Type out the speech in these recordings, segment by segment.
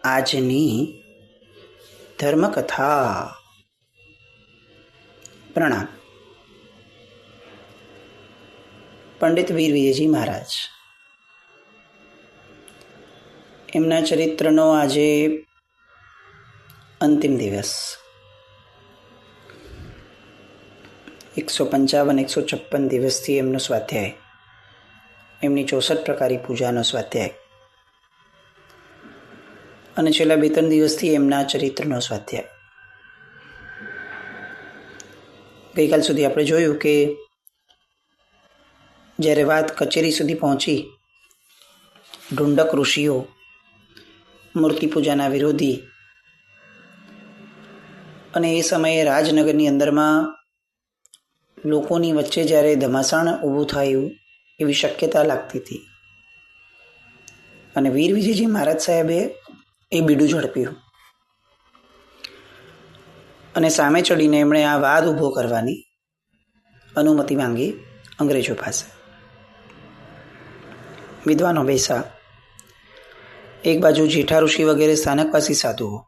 આજની ધર્મકથા. પ્રણામ. પંડિત વીર વિજયજી મહારાજ, એમના ચરિત્રનો આજે અંતિમ દિવસ. 155-156 દિવસથી એમનો સ્વાધ્યાય, એમની 64 પ્રકારી પૂજાનો સ્વાધ્યાય, અને છેલ્લા 2-3 દિવસથી એમના ચરિત્રનો સ્વાધ્યાય. ગઈકાલ સુધી આપણે જોયું કે જ્યારે વાત કચેરી સુધી પહોંચી, ઢુંડક ઋષિઓ, મૂર્તિ પૂજાના વિરોધી, અને એ સમયે રાજનગરની અંદરમાં લોકોની વચ્ચે જ્યારે ધમાસાણ ઊભું થયું એવી શક્યતા લાગતી હતી, અને વીર વિજયજી મહારાજ સાહેબે એ બીડું ઝડપ્યું અને સામે ચડીને એમણે આ વાદ ઊભો કરવાની અનુમતિ માંગી અંગ્રેજો પાસે. વિદ્વાનો બેસા, એક બાજુ જેઠા ઋષિ વગેરે સ્થાનકવાસી સાધુઓ,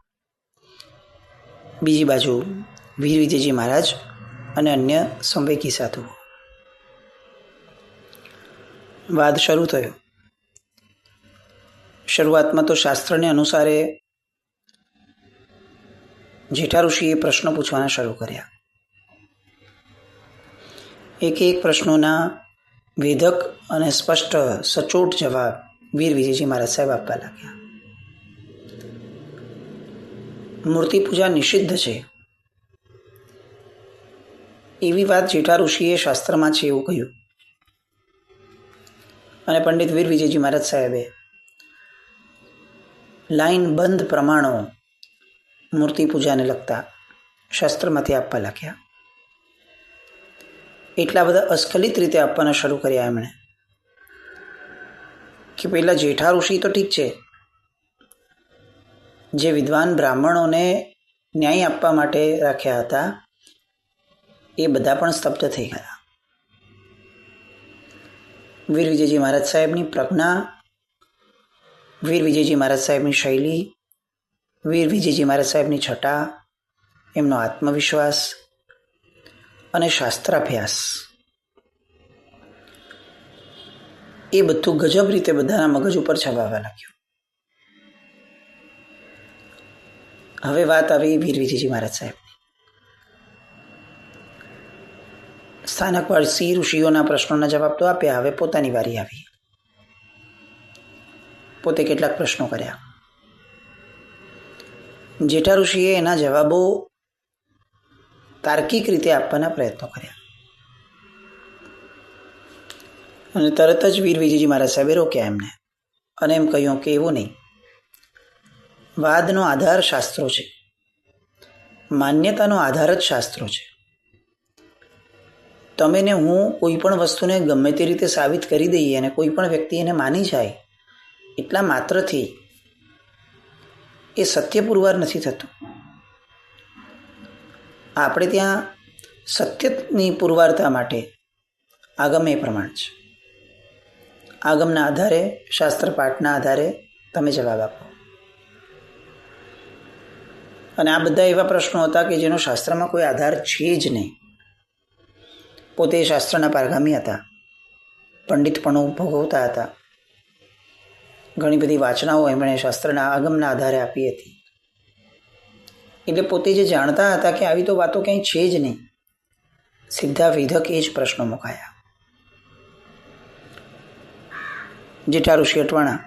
બીજી બાજુ વીર વિજયજી મહારાજ અને અન્ય સંવેગી સાધુઓ. વાદ શરૂ થયો. શરૂઆતમાં તો શાસ્ત્રને અનુસારે જેઠા ઋષિએ પ્રશ્નો પૂછવાના શરૂ કર્યા. એક પ્રશ્નોના વેધક અને સ્પષ્ટ સચોટ જવાબ વીર વિજયજી મહારાજ સાહેબ આપવા લાગ્યા. મૂર્તિ પૂજા નિષિદ્ધ છે એવી વાત જેઠા ઋષિએ શાસ્ત્રમાં છે એવું કહ્યું, અને પંડિત વીર વિજયજી મહારાજ સાહેબે લાઈન બંધ પ્રમાણો મૂર્તિ પૂજાને લગતા શાસ્ત્રમાંથી આપવા લાગ્યા. એટલા બધા અસ્ખલિત રીતે આપવાના શરૂ કર્યા એમણે કે પહેલા જેઠા ઋષિ તો ઠીક છે, જે વિદ્વાન બ્રાહ્મણોને ન્યાય આપવા માટે રાખ્યા હતા, એ બધા પણ સ્તબ્ધ થઈ ગયા. વીર વિજયજી મહારાજ સાહેબની પ્રજ્ઞા, વીર વિજયજી મહારાજ સાહેબની શૈલી, વીર વિજયજી મહારાજ સાહેબની છટા, એમનો આત્મવિશ્વાસ અને શાસ્ત્રાભ્યાસ, એ બધું ગજબ રીતે બધાના મગજ ઉપર છવાવા લાગ્યું. હવે વાત આવી વીર વિજયજી મહારાજ સાહેબની. સ્થાનકવાસી ઋષિઓના પ્રશ્નોના જવાબ તો આપ્યા, હવે પોતાની વારી આવી. પોતે કેટલાક પ્રશ્નો કર્યા. જેઠા ઋષિએ એના જવાબો તાર્કિક રીતે આપવાના પ્રયત્નો કર્યા, અને તરત જ વીર વિજયજી મહારાજ સાહેબે રોક્યા એમને, અને એમ કહ્યું કે એવું નહીં, વાદનો આધાર શાસ્ત્રો છે, માન્યતાનો આધાર જ શાસ્ત્રો છે. તમે ને હું કોઈ પણ વસ્તુને ગમે તે રીતે સાબિત કરી દઈએ અને કોઈ પણ વ્યક્તિ એને માની જાય એટલા માત્રથી એ સત્ય પુરવાર નથી થતું. આપણે ત્યાં સત્યની પુરવારતા માટે આગમ એ પ્રમાણ છે. આગમના આધારે, શાસ્ત્ર પાઠના આધારે તમે જવાબ આપો. અને આ બધા એવા પ્રશ્નો હતા કે જેનો શાસ્ત્રમાં કોઈ આધાર છે જ નહીં. પોતે શાસ્ત્રના પારગામી હતા, પંડિતપણું ભોગવતા હતા, ઘણી બધી વાચનાઓ એમણે શાસ્ત્રના આગમના આધારે આપી હતી. એટલે પોતે જે જાણતા હતા કે આવી તો વાતો ક્યાંય છે જ નહીં, સીધા વિધક એ જ પ્રશ્નો મુકાયા. જેઠા ઋષિ અટવાણા,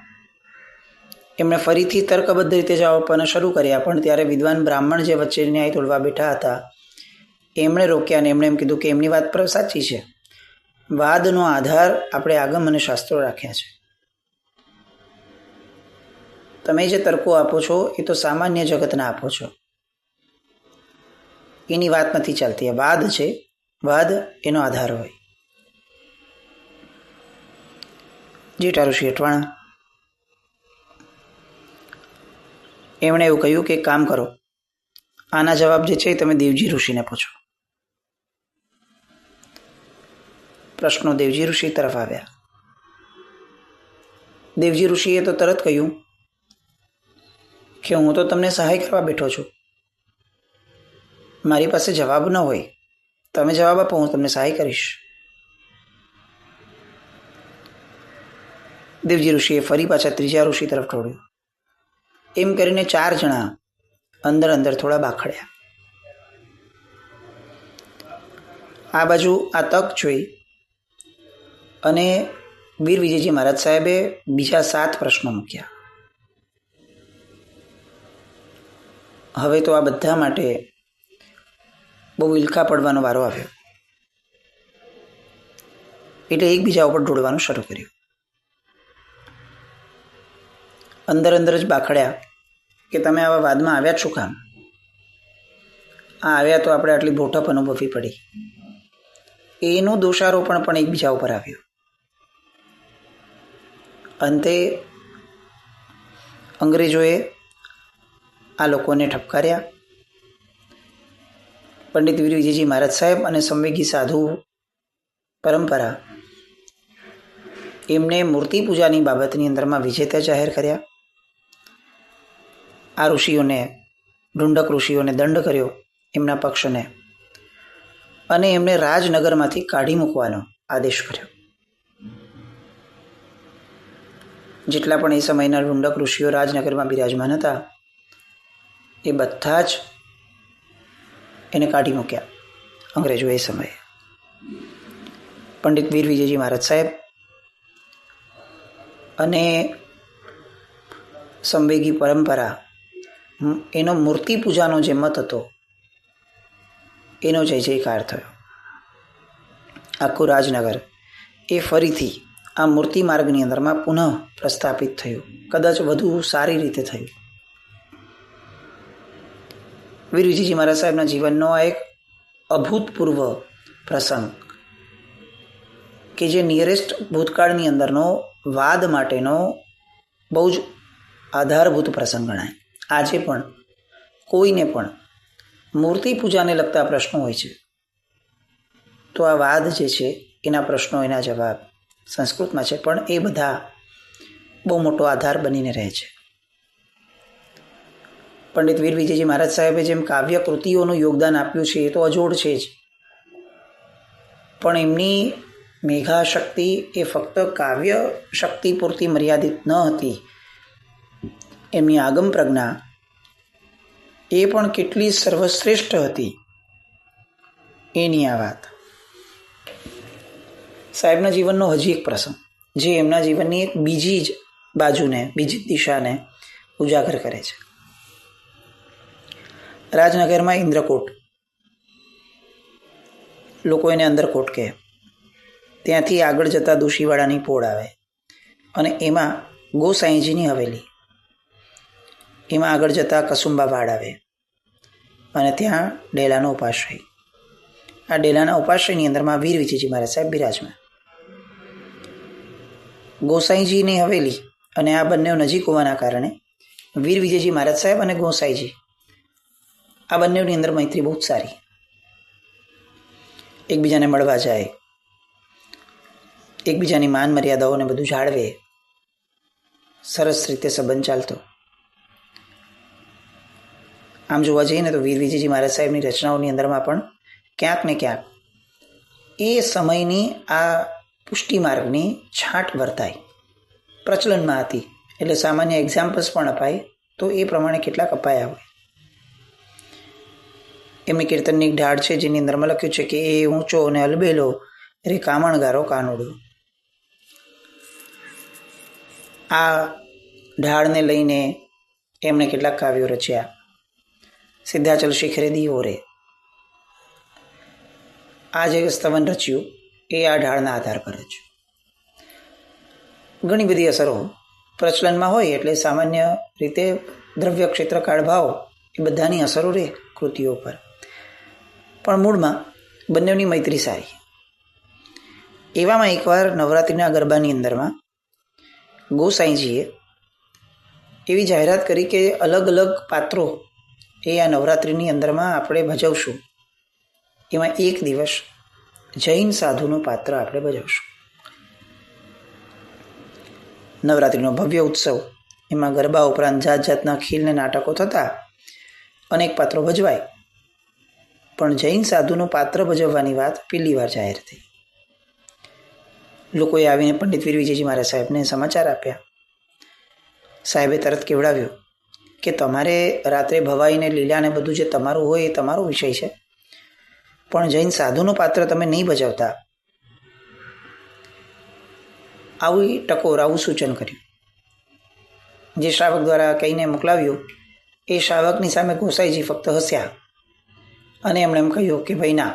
એમણે ફરીથી તર્કબદ્ધ રીતે જવાબ આપવાના શરૂ કર્યા, પણ ત્યારે વિદ્વાન બ્રાહ્મણ જે વચ્ચે ન્યાય તોડવા બેઠા હતા એમણે રોક્યા અને એમણે એમ કીધું કે એમની વાત પર સાચી છે. વાદનો આધાર આપણે આગમ અને શાસ્ત્રો રાખ્યા છે. તમે જે તર્કો આપો છો એ તો સામાન્ય જગતના આપો છો, એની વાત નથી ચાલતી. આ વાદ છે, વાદ એનો આધાર હોય. જેઠા ઋષિ અટવાણા, એમણે એવું કહ્યું કે કામ કરો, આના જવાબ જે છે એ તમે દેવજી ઋષિને પૂછો. પ્રશ્નો દેવજી ઋષિ તરફ આવ્યા. દેવજી ઋષિએ તો તરત કહ્યું કે હું તો તમને સહાય કરવા બેઠો છું, મારી પાસે જવાબ ન હોય, તમે જવાબ આપો, હું તમને સહાય કરીશ. દેવજી ઋષિએ ફરી પાછા ત્રીજા ઋષિ તરફ દોડ્યું. એમ કરીને 4 જણા અંદર અંદર થોડા બાખડ્યા. આ બાજુ આ તક જોઈ અને વીર વિજયજી મહારાજ સાહેબે બીજા 7 પ્રશ્નો મૂક્યા. હવે તો આ બધા માટે બહુ વિલખા પડવાનો વારો આવ્યો. એટલે એકબીજા ઉપર દોડવાનું શરૂ કર્યું. અંદર અંદર જ બાખડ્યા કે તમે આવા વાદમાં આવ્યા જ શું કામ? આ આવ્યા તો આપણે આટલી બોટપ અનુભવવી પડી. એનો દોષારોપણ પણ એકબીજા ઉપર આવ્યો. અંતે અંગ્રેજોએ આ લોકોને ઠપકાર્યા. પંડિત વીર વિજયજી મહારાજ સાહેબ અને સંવેગી સાધુ પરંપરા એમને મૂર્તિ પૂજાની બાબતની અંદરમાં વિજેતા જાહેર કર્યા. આ ઋષિઓને, ઢુંડક ઋષિઓને દંડ કર્યો એમના પક્ષને, અને એમને રાજનગરમાંથી કાઢી મૂકવાનો આદેશ કર્યો. જેટલા પણ એ સમયના ઢુંડક ઋષિઓ રાજનગરમાં બિરાજમાન હતા એ બધા જ એને કાઢી મૂક્યા અંગ્રેજો એ સમયે. પંડિત વીર વિજયજી મહારાજ સાહેબ અને સંવેગી પરંપરા એનો મૂર્તિ પૂજાનો જે મત હતો એનો જય જયકાર થયો. આખું રાજનગર એ ફરીથી આ મૂર્તિ માર્ગની અંદરમાં પુનઃ પ્રસ્થાપિત થયું. કદાચ વધુ સારી રીતે થયું. વીર વિજયજી મહારાજ સાહેબના જીવનનો આ એક અભૂતપૂર્વ પ્રસંગ કે જે નિયરેસ્ટ ભૂતકાળની અંદરનો વાદ માટેનો બહુ જ આધારભૂત પ્રસંગ ગણાય. આજે પણ કોઈને પણ મૂર્તિ પૂજાને લગતા પ્રશ્નો હોય છે તો આ વાદ જે છે એના પ્રશ્નો, એના જવાબ સંસ્કૃતમાં છે, પણ એ બધા બહુ મોટો આધાર બનીને રહે છે. પંડિત વીર વિજયજી મહારાજ સાહેબે જેમ કાવ્ય કૃતિઓનું યોગદાન આપ્યું છે એ તો અજોડ છે જ, પણ એમની મેઘા શક્તિ એ ફક્ત કાવ્ય શક્તિ પૂરતી મર્યાદિત ન હતી. એમની આગમ પ્રજ્ઞા એ પણ કેટલી સર્વશ્રેષ્ઠ હતી એની આ વાત. સાહેબના જીવનનો હજી એક પ્રસંગ જે એમના જીવનની એક બીજી જ બાજુને, બીજી જ દિશાને ઉજાગર કરે છે. રાજનગરમાં ઇન્દ્રકોટ, લોકો એને અંદરકોટ કહે, ત્યાંથી આગળ જતાં દોશીવાડાની પોળ આવે અને એમાં ગોસાઈજીની હવેલી, એમાં આગળ જતાં કસુંબા વાડ આવે અને ત્યાં ડેલાનો ઉપાશ્રય. આ ડેલાના ઉપાશ્રયની અંદરમાં વીર વિજયજી મહારાજ સાહેબ બિરાજમાન. ગોસાઈજીની હવેલી અને આ બંને નજીક હોવાના કારણે વીર વિજયજી મહારાજ સાહેબ અને ગોસાઈજી આ બંનેની અંદર મૈત્રી બહુ જ સારી. એકબીજાને મળવા જાય, એકબીજાની માન મર્યાદાઓને બધું જાળવે, સરસ રીતે સંબંધ ચાલતો. આમ જોવા જઈએ ને તો વીર વિજયજી મહારાજ સાહેબની રચનાઓની અંદરમાં પણ ક્યાંક ને ક્યાંક એ સમયની આ પુષ્ટિ માર્ગની છાંટ વર્તાય, પ્રચલનમાં હતી. એટલે સામાન્ય એક્ઝામ્પલ્સ પણ અપાય તો એ પ્રમાણે કેટલાક અપાયા હોય. એમની કીર્તનની એક ઢાળ છે જેની અંદરમાં લખ્યું છે કે એ ઊંચો અને અલબેલો રે કામણગારો કાનુડો. આ ઢાળને લઈને એમણે કેટલાક કાવ્યો રચ્યા. સિદ્ધાચલ શિખરે દીવો રે, આ જે સ્તવન રચ્યું એ આ ઢાળના આધાર પર જ. ઘણી બધી અસરો પ્રચલનમાં હોય એટલે સામાન્ય રીતે દ્રવ્ય, ક્ષેત્ર, કાળ, ભાવ એ બધાની અસરો રહે કૃતિઓ પર, પણ મૂળમાં બંનેની મૈત્રી સારી. એવામાં એકવાર નવરાત્રિના ગરબાની અંદરમાં ગોસાઈજીએ એવી જાહેરાત કરી કે અલગ અલગ પાત્રો એ આ નવરાત્રિની અંદરમાં આપણે ભજવશું. એમાં એક દિવસ જૈન સાધુનું પાત્ર આપણે ભજવશું. નવરાત્રિનો ભવ્ય ઉત્સવ એમાં ગરબા ઉપરાંત જાત જાતના ખીલને નાટકો થતા, અનેક પાત્રો ભજવાય. પણ જૈન સાધુનું પાત્ર ભજવવાની વાત પહેલી વાર જાહેર થઈ. લોકોએ આવીને પંડિત વીર વિજયજી મહારાજ સાહેબને સમાચાર આપ્યા. સાહેબે તરત કેવડાવ્યું કે તમારે રાત્રે ભવાઈને લીલાને બધું જે તમારું હોય એ તમારો વિષય છે, પણ જૈન સાધુનું પાત્ર તમે નહીં ભજવતા. આવી ટકોર, આવું સૂચન કર્યું. જે શ્રાવક દ્વારા કહીને મોકલાવ્યું એ શ્રાવકની સામે ગોસાઈજી ફક્ત હસ્યા અને એમણે એમ કહ્યું કે ભાઈ ના,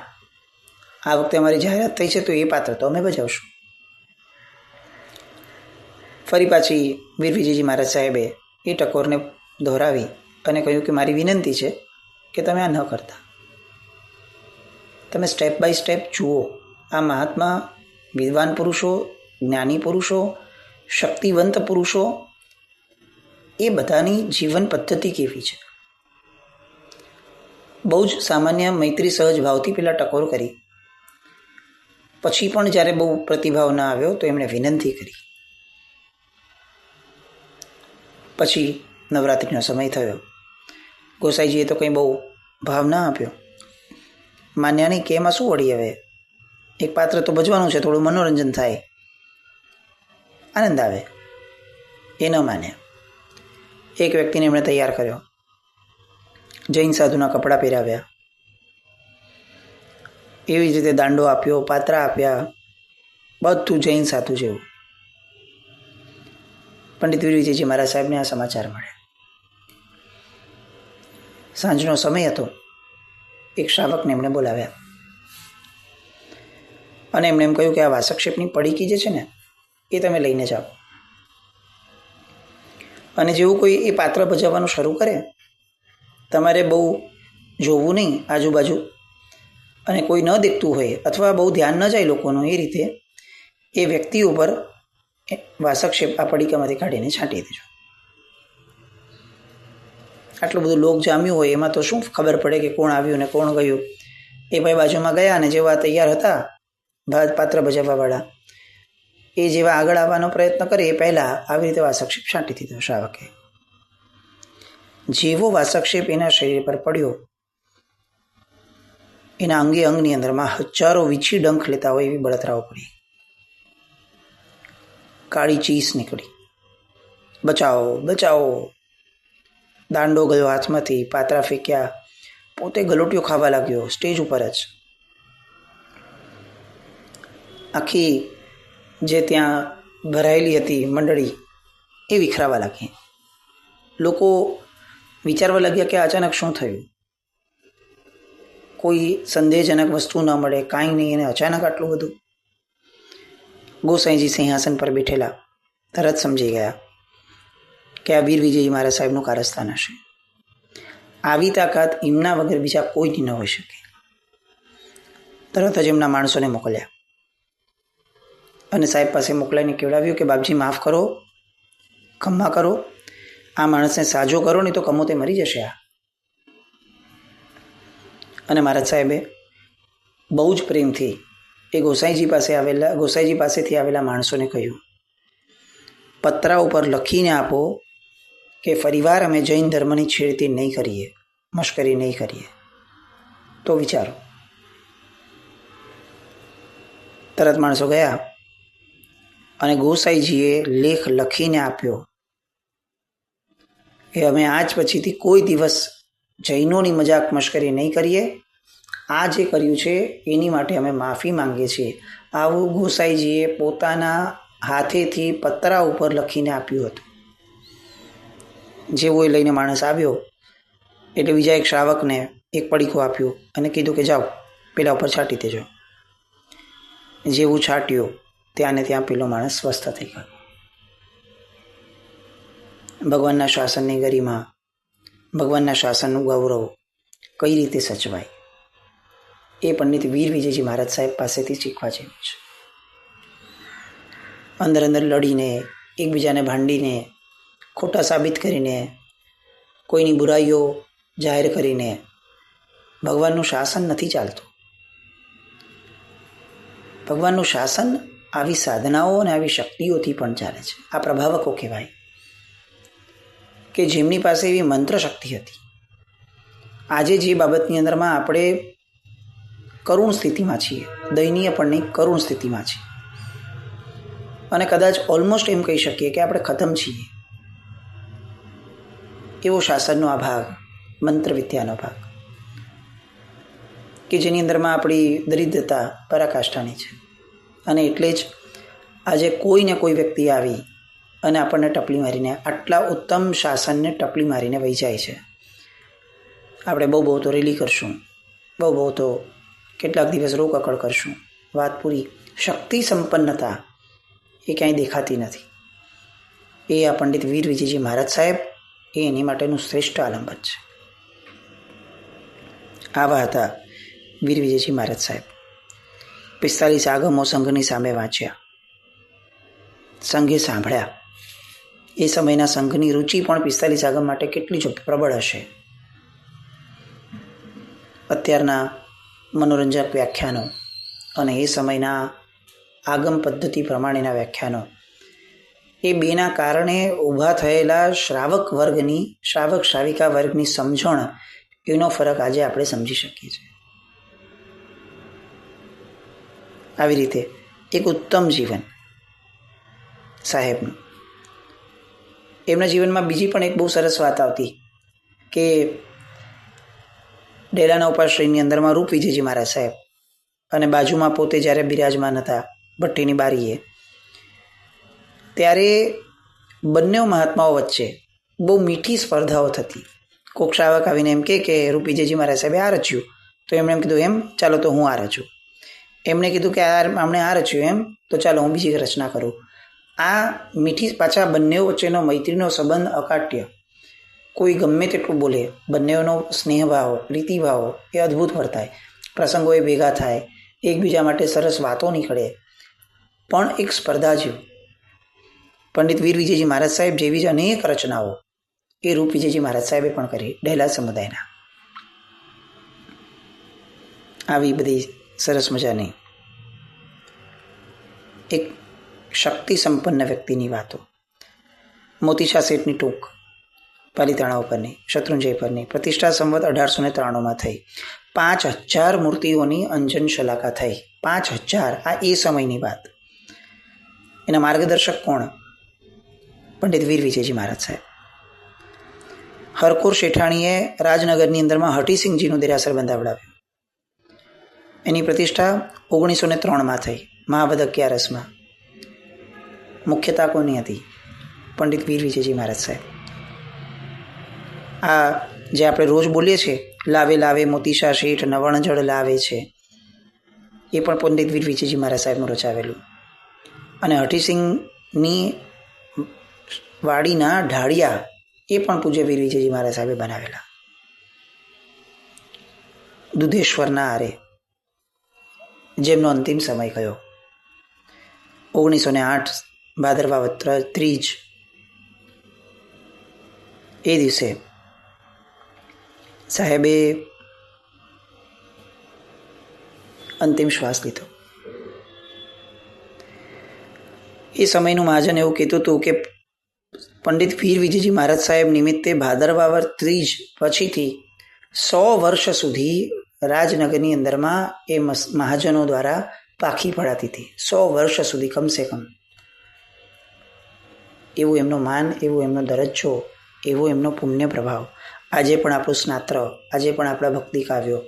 આ વખતે અમારી જાહેરાત થઈ છે તો એ પાત્ર તો અમે ભજવશું. ફરી પાછી વીર વિજયજી મહારાજ સાહેબે એ ટકોરને દોહરાવી અને કહ્યું કે મારી વિનંતી છે કે તમે આ ન કરતા. તમે સ્ટેપ બાય સ્ટેપ જુઓ. આ મહાત્મા, વિદ્વાન પુરુષો, જ્ઞાની પુરુષો, શક્તિવંત પુરુષો, એ બધાની જીવન પદ્ધતિ કેવી છે. બહુ જ સામાન્ય મૈત્રી સહજ ભાવથી પેલા ટકોર કરી. પછી પણ જ્યારે બહુ પ્રતિભાવ ના આવ્યો તો એમણે વિનંતી કરી. પછી નવરાત્રિનો સમય થયો. ગોસાઈજીએ તો કંઈ બહુ ભાવ ના આપ્યો. માન્યા નહીં કે એમાં શું વળી, હવે એક પાત્ર તો ભજવાનું છે, થોડું મનોરંજન થાય, આનંદ આવે. એ ન માન્યા. એક વ્યક્તિને એમણે તૈયાર કર્યો, જૈન સાધુના કપડાં પહેરાવ્યા, એવી જ રીતે દાંડો આપ્યો, પાત્રા આપ્યા, બધું જૈન સાધુ જેવું. પંડિત વીર વિજયજી મહારાજ સાહેબને આ સમાચાર મળ્યા. સાંજનો સમય હતો. એક શ્રાવકને એમણે બોલાવ્યા અને એમણે એમ કહ્યું કે આ વાસક્ષેપની પડીકી જે છે ને એ તમે લઈને જાઓ, અને જેવું કોઈ એ પાત્ર ભજવવાનું શરૂ કરે, તમારે બહુ જોવું નહીં આજુબાજુ, અને કોઈ ન દેખતું હોય અથવા બહુ ધ્યાન ન જાય લોકોનું, એ રીતે એ વ્યક્તિ ઉપર વાસક્ષેપ આ પડીકામાંથી કાઢીને છાંટી દેજો. આટલું બધું લોક જામ્યું હોય એમાં તો શું ખબર પડે કે કોણ આવ્યું ને કોણ ગયું. એ ભાઈ બાજુમાં ગયા અને જેવા તૈયાર હતા પાત્ર ભજવવાવાળા, એ જેવા આગળ આવવાનો પ્રયત્ન કરે એ પહેલાં આવી રીતે વાસક્ષેપ છાંટી દીધો શ્રાવકે. જેવો વાસક્ષેપ એના શરીર પર પડ્યો, એના અંગે અંગની અંદરમાં હજારો વીછી ડંખ લેતા હોય એવી બળતરાઓ પડી. કાળી ચીસ નીકળી, બચાવો બચાવો. દાંડો ગયો હાથમાંથી, પાત્રા ફેંક્યા, પોતે ગલોટીઓ ખાવા લાગ્યો સ્ટેજ ઉપર જ. આખી જે ત્યાં ભરાયેલી હતી મંડળી એ વિખરાવા લાગી. લોકો વિચારવા લાગ્યા કે અચાનક શું થયું, કોઈ સંદેહજનક વસ્તુ ન મળે, કાંઈ નહીં, એને અચાનક આટલું બધું. ગોસાઈજી સિંહાસન પર બેઠેલા તરત સમજી ગયા કે આ વીર વિજયજી મહારાજ સાહેબનું કારસ્થાન હશે. આવી તાકાત એમના વગર બીજા કોઈની ન હોઈ શકે. તરત જ એમના માણસોને મોકલ્યા અને સાહેબ પાસે મોકલાઈને કેવડાવ્યું કે બાપજી માફ કરો, ખમ્મા કરો, આ માણસને સાજો કરો, નહીં તો કમોતે મરી જશે આ. અને મહારાજ સાહેબે બહુ જ પ્રેમથી એ ગોસાઈજી પાસેથી આવેલા માણસોને કહ્યું, પત્રા ઉપર લખીને આપો કે ફરીવાર અમે જૈન ધર્મની છેડતી નહીં કરીએ, મશ્કરી નહીં કરીએ. તો વિચારો. તરત માણસો ગયા અને ગોસાઈજીએ લેખ લખીને આપ્યો કે અમે આજ પછીથી કોઈ દિવસ જૈનોની મજાક મશ્કરી નહીં કરીએ. આ જે કર્યું છે એની માટે અમે માફી માંગીએ છીએ. આવું ગોસાઈજીએ પોતાના હાથેથી પત્રા ઉપર લખીને આપ્યું હતું. જેવો એ લઈને માણસ આવ્યો એટલે બીજા એક શ્રાવકને એક પડીકું આપ્યું અને કીધું કે જાઓ પેલા ઉપર છાંટી દેજો. જેવું છાંટ્યું ત્યાં ને ત્યાં પેલો માણસ સ્વસ્થ થઈ ગયો. ભગવાનના શાસનની ગરિમા, ભગવાનના શાસનનું ગૌરવ કઈ રીતે સચવાય એ પંડિત વીર વિજયજી મહારાજ સાહેબ પાસેથી શીખવા જેવું છે. અંદર અંદર લડીને, એકબીજાને ભાંડીને, ખોટા સાબિત કરીને, કોઈની બુરાઈઓ જાહેર કરીને ભગવાનનું શાસન નથી ચાલતું. ભગવાનનું શાસન આવી સાધનાઓ અને આવી શક્તિઓથી પણ ચાલે છે. આ પ્રભાવકો કહેવાય. કે જેમની પાસે એવી મંત્ર શક્તિ હતી. આજે જે બાબતની અંદરમાં આપણે કરુણ સ્થિતિમાં છીએ, દયનીય પણ નહીં, કરુણ સ્થિતિમાં છીએ, અને કદાચ ઓલમોસ્ટ એમ કહી શકીએ કે આપણે ખતમ છીએ, એવો શાસનનો આ ભાગ, મંત્ર વિદ્યાનો ભાગ, કે જેની અંદરમાં આપણી દરિદ્રતા પરાકાષ્ઠાની છે. અને એટલે જ આજે કોઈને કોઈ વ્યક્તિ આવી અને આપણને ટપલી મારીને, આટલા ઉત્તમ શાસનને ટપલી મારીને વહી જાય છે. આપણે બહુ તો રેલી કરશું, બહુ તો કેટલાક દિવસ રોકકળ કરશું, વાત પૂરી. શક્તિ સંપન્નતા એ ક્યાંય દેખાતી નથી. એ આ પંડિત વીર વિજયજી મહારાજ સાહેબ એ એની માટેનું શ્રેષ્ઠ આલંબન છે. આવા હતા વીર વિજયજી મહારાજ સાહેબ. 45 આગમો સંઘની સામે વાંચ્યા, સંઘે સાંભળ્યા. એ સમયના સંઘની રુચિ પણ 45 આગમ માટે કેટલી જ પ્રબળ હશે. અત્યારના મનોરંજક વ્યાખ્યાનો અને એ સમયના આગમ પદ્ધતિ પ્રમાણેના વ્યાખ્યાનો, એ બેના કારણે ઊભા થયેલા શ્રાવક શ્રાવિકા વર્ગની સમજણ, એનો ફરક આજે આપણે સમજી શકીએ છીએ. આવી રીતે એક ઉત્તમ જીવન સાહેબનું. એમના જીવનમાં બીજી પણ એક બહુ સરસ વાત આવતી કે ડેલાના ઉપાશ્રયની અંદરમાં રૂપ વિજયજી મહારાજ સાહેબ અને બાજુમાં પોતે જ્યારે બિરાજમાન હતા ભટ્ટીની બારીએ, ત્યારે બંને મહાત્માઓ વચ્ચે બહુ મીઠી સ્પર્ધાઓ થતી. કોક શ્રાવક આવીને એમ કે રૂપ વિજયજી મહારાજ સાહેબે આ રચ્યું, તો એમણે એમ કીધું એમ ચાલો તો હું આ રચું. એમણે કીધું કે આમણે આ રચ્યું, એમ તો ચાલો હું બીજી રચના કરું. આ મીઠી, પાછા બંને વચ્ચેનો મૈત્રીનો સંબંધ અકાટ્ય. કોઈ ગમે તેટલું બોલે, બંનેનો સ્નેહભાવ, રીતિભાવો એ અદ્ભુત વર્તાય. પ્રસંગો એ ભેગા થાય, એકબીજા માટે સરસ વાતો નીકળે. પણ એક સ્પર્ધા જેવું પંડિત વીર વિજયજી મહારાજ સાહેબ જેવી જ અનેક રચનાઓ એ રૂપ વિજયજી મહારાજ સાહેબે પણ કરી ડેલા સમુદાયના. આવી બધી સરસ મજાની એક શક્તિ સંપન્ન વ્યક્તિની વાતો. મોતીશા શેઠની ટૂંક પાલીતાણા ઉપરની, શત્રુંજય પરની પ્રતિષ્ઠા સંવત 1893 થઈ. 5000 મૂર્તિઓની અંજન શલાકા થઈ. 5000. આ એ સમયની વાત. એના માર્ગદર્શક કોણ? પંડિત વીર વિજયજી મહારાજ સાહેબ. હરકોર શેઠાણીએ રાજનગરની અંદરમાં હઠીસિંહજીનું દેરાસર બંધાવડાવ્યું. એની પ્રતિષ્ઠા 1903 થઈ, મહાવદ 11. મુખ્યતા કોની હતી? પંડિત વીર વિજયજી મહારાજ સાહેબ. આ જે આપણે રોજ બોલીએ છીએ, લાવે લાવે મોતીશા શેઠ નવણ જળ લાવે છે, એ પણ પંડિત વીર વિજયજી મહારાજ સાહેબનું રચાવેલું. અને હઠીસિંહની વાડીના ઢાળિયા એ પણ પૂજ્ય વીર વિજયજી મહારાજ સાહેબે બનાવેલા. દુધેશ્વરના આરે જેમનો અંતિમ સમય ગયો 1908 ભાદરવા વદ 3 એ દિવસે સાહેબે અંતિમ શ્વાસ લીધો. એ સમયનું મહાજન એવું કહેતું હતું કે પંડિત વીર વિજયજી મહારાજ સાહેબ નિમિત્તે ભાદરવા વદ 3 પછીથી 100 વર્ષ સુધી રાજનગરની અંદરમાં એ મહાજનો દ્વારા પાખી પડાતી હતી. 100 વર્ષ સુધી કમસે કમ. એવું એમનો માન, એવું એમનો દરજ્જો, એવો એમનો પુણ્ય પ્રભાવ. આજે પણ આપણું સ્નાત્ર, આજે પણ આપણા ભક્તિ કાવ્યો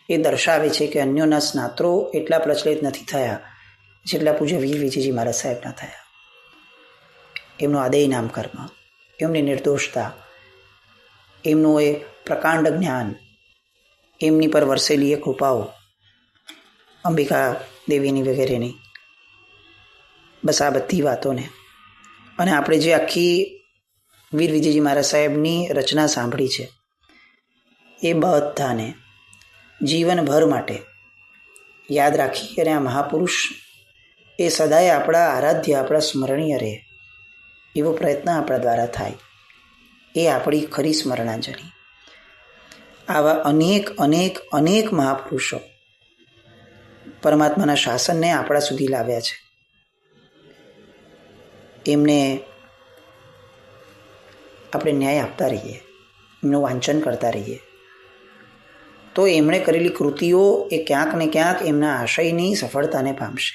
એ દર્શાવે છે કે અન્યોના સ્નાત્રો એટલા પ્રચલિત નથી થયા જેટલા પૂજ્ય વીર વિજયજી મહારાજ સાહેબના થયા. એમનું આદેય નામ કર્મ, એમની નિર્દોષતા, એમનું એ પ્રકાંડ જ્ઞાન, એમની પર વરસેલી એ કૃપાઓ, અંબિકા દેવીની વગેરેની, બસ આ બધી વાતોને અને આપણે જે આખી વીર વિજયજી મહારાજ સાહેબની રચના સાંભળી છે એ બધાને જીવનભર માટે યાદ રાખી અને આ મહાપુરુષ એ સદાય આપણા આરાધ્ય, આપણા સ્મરણીય રહે એવો પ્રયત્ન આપણા દ્વારા થાય. એ આપણી ખરી સ્મરણાંજલિ. આવા અનેક અનેક અનેક મહાપુરુષો પરમાત્માના શાસનને આપણા સુધી લાવ્યા છે. એમને આપણે ન્યાય આપતા રહીએ, એમનું વાંચન કરતા રહીએ, તો એમણે કરેલી કૃતિઓ એ ક્યાંક ને ક્યાંક એમના આશયની સફળતાને પામશે.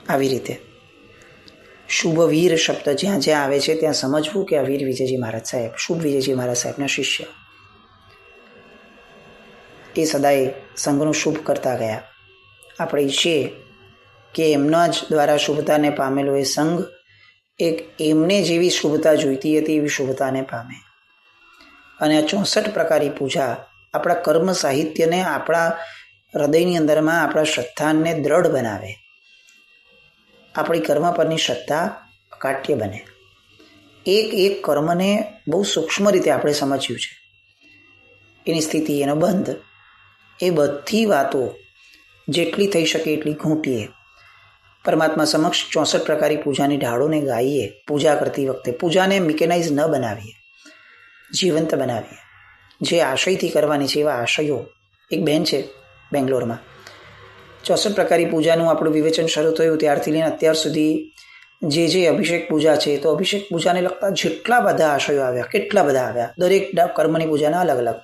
આવી રીતે શુભવીર શબ્દ જ્યાં જ્યાં આવે છે ત્યાં સમજવું કે આ વીર વિજયજી મહારાજ સાહેબ, શુભ વિજયજી મહારાજ સાહેબના શિષ્ય, એ સદાય સંઘનું શુભ કરતા ગયા. આપણે ઈચ્છીએ કે એમના જ દ્વારા શુભતાને પામેલો એ સંઘ એક એમને જેવી શુભતા જોઈતી હતી એવી શુભતાને પામે. અને આ 64 પ્રકારની પૂજા આપણા કર્મ સાહિત્યને, આપણા હૃદયની અંદરમાં આપણા શ્રદ્ધાને દ્રઢ બનાવે, આપણી કર્મ પરની શ્રદ્ધા અકાટ્ય બને. એક એક કર્મને બહુ સૂક્ષ્મ રીતે આપણે સમજ્યું છે, એની સ્થિતિ, એનો બંધ, એ બધી વાતો જેટલી થઈ શકે એટલી ઘૂંટીએ. પરમાત્મા સમક્ષ 64 પ્રકારની પૂજાની ઢાળોને ગાઈએ. પૂજા કરતી વખતે પૂજાને મિકેનાઇઝ ન બનાવીએ, જીવંત બનાવીએ. જે આશયથી કરવાની છે એવા આશયો. એક બહેન છે બેંગ્લોરમાં, 64 પ્રકારની પૂજાનું આપણું વિવેચન શરૂ થયું ત્યારથી લઈને અત્યાર સુધી જે અભિષેક પૂજા છે, તો અભિષેક પૂજાને લગતા જેટલા બધા આશયો આવ્યા, કેટલા બધા આવ્યા, દરેક કર્મની પૂજાના અલગ અલગ,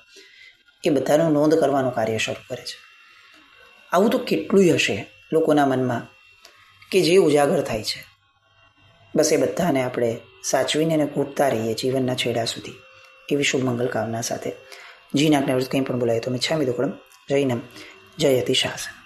એ બધાનું નોંધ કરવાનું કાર્ય શરૂ કરે છે. આવું તો કેટલું હશે લોકોના મનમાં કે જે ઉજાગર થાય છે. બસ એ બધાને આપણે સાચવીને અને ઘૂંટતા રહીએ જીવનના છેડા સુધી, એવી શુભ મંગલ કામના સાથે. જી નાકને કંઈ પણ બોલાય તો મિચ્છામિ દુક્કડમ. જય નમ, જય અતિશાસન.